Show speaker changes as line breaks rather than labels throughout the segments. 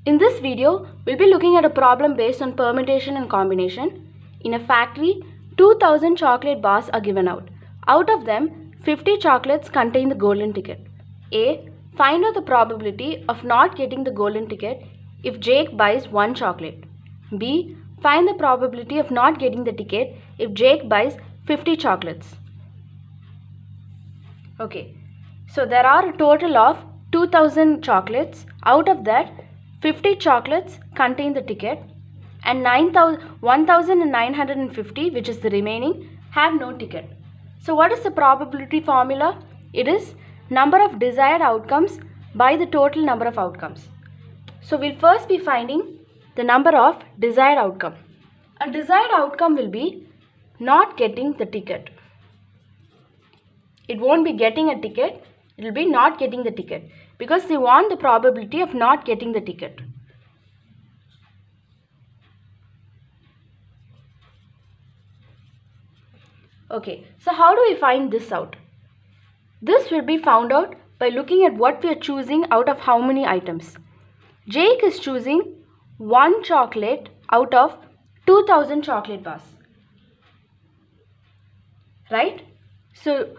In this video, we'll be looking at a problem based on permutation and combination. In a factory, 2000 chocolate bars are given out. Out of them, 50 chocolates contain the golden ticket. A. Find out the probability of not getting the golden ticket if Jake buys 1 chocolate. B. Find the probability of not getting the ticket if Jake buys 50 chocolates. Okay, so there are a total of 2000 chocolates. Out of that, 50 chocolates contain the ticket and 1950, which is the remaining, have no ticket. So what is the probability formula? It is number of desired outcomes by the total number of outcomes. So we'll first be finding the number of desired outcome. A desired outcome will be not getting the ticket. It won't be getting a ticket, it will be not getting the ticket because they want the probability of not getting the ticket. Okay, so how do we find this out? This will be found out by looking at what we are choosing out of how many items. Jake is choosing 1 chocolate out of 2000 chocolate bars. Right? So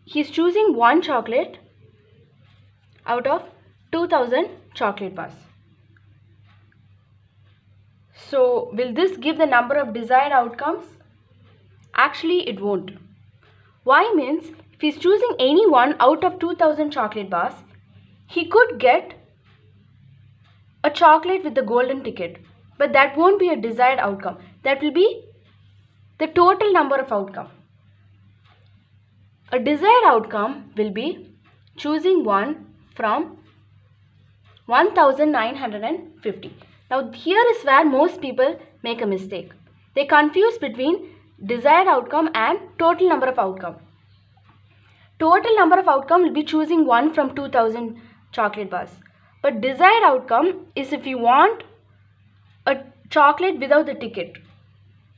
he's choosing 1 chocolate out of 2000 chocolate bars. So will this give the number of desired outcomes? Actually, it won't. Why means if he's choosing any one out of 2000 chocolate bars, he could get a chocolate with the golden ticket, but that won't be a desired outcome. That will be the total number of outcome. A desired outcome will be choosing one from 1950. Now here is where most people make a mistake. They confuse between desired outcome and total number of outcome. Total number of outcome will be choosing one from 2000 chocolate bars. But desired outcome is if you want a chocolate without the ticket.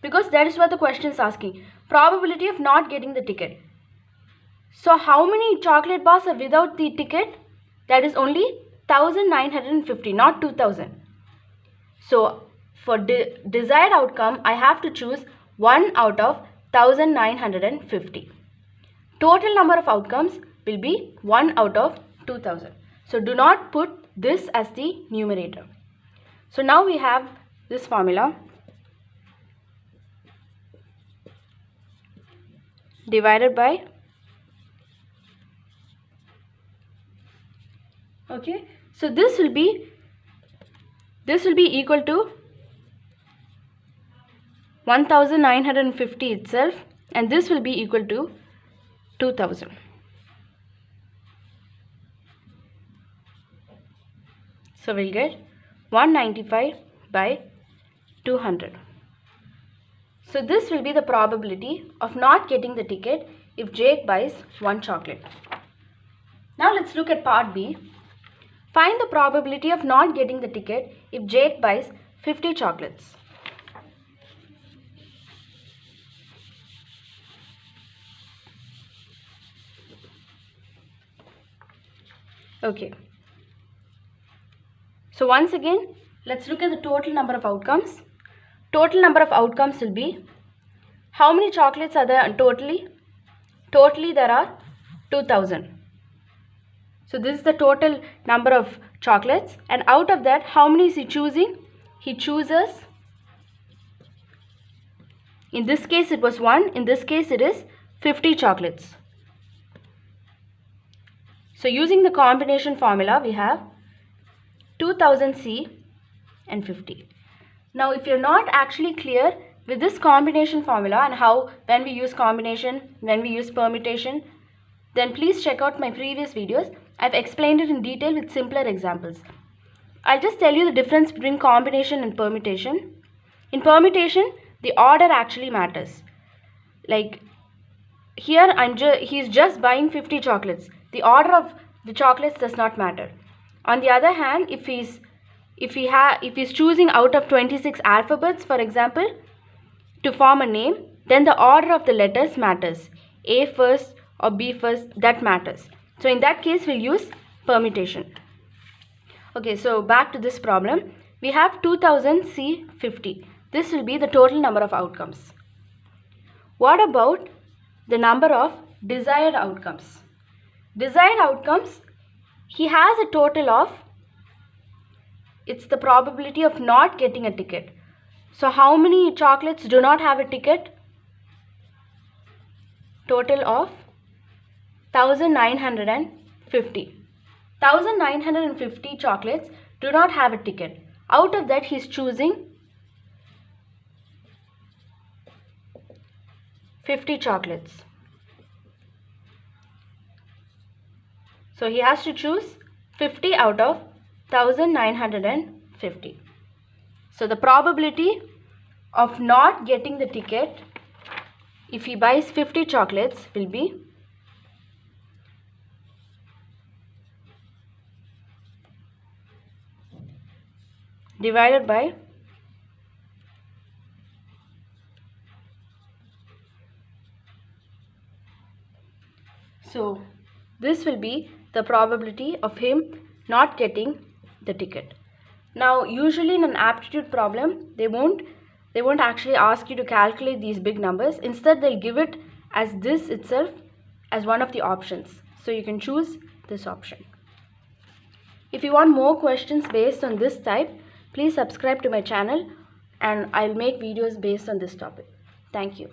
Because that is what the question is asking. Probability of not getting the ticket. So how many chocolate bars are without the ticket? That is only 1950, not 2000. So for desired outcome, I have to choose 1 out of 1950. Total number of outcomes will be 1 out of 2000. So do not put this as the numerator. So now we have this formula. Divided by, okay, so this will be equal to 1950 itself, and this will be equal to 2000. So we'll get 195 by 200. So this will be the probability of not getting the ticket if Jake buys 1 chocolate. Now let's look at part B. Find the probability of not getting the ticket if Jake buys 50 chocolates. Okay. So once again, let's look at the total number of outcomes. Total number of outcomes will be, how many chocolates are there totally? Totally there are 2000. So this is the total number of chocolates, and out of that, how many is he choosing? He chooses, in this case it was 1, in this case it is 50 chocolates. So using the combination formula, we have 2000C and 50. Now if you're not actually clear with this combination formula and how when we use combination, when we use permutation, then please check out my previous videos. I've explained it in detail with simpler examples. I'll just tell you the difference between combination and permutation. In permutation, the order actually matters. Like here, he's just buying 50 chocolates. The order of the chocolates does not matter. On the other hand, if he's choosing out of 26 alphabets, for example, to form a name, then the order of the letters matters. A first or B first, that matters. So in that case, we'll use permutation. Okay, so back to this problem. We have 2000 C 50. This will be the total number of outcomes. What about the number of desired outcomes? Desired outcomes, he has a total of, it's the probability of not getting a ticket. So how many chocolates do not have a ticket? Total of 1950. 1950 chocolates do not have a ticket. Out of that, he is choosing 50 chocolates. So he has to choose 50 out of 1950. So the probability of not getting the ticket if he buys 50 chocolates will be divided by this will be the probability of him not getting the ticket. Now usually in an aptitude problem they won't actually ask you to calculate these big numbers. Instead they'll give it as this itself as one of the options. So you can choose this option. If you want more questions based on this type, please subscribe to my channel and I'll make videos based on this topic. Thank you.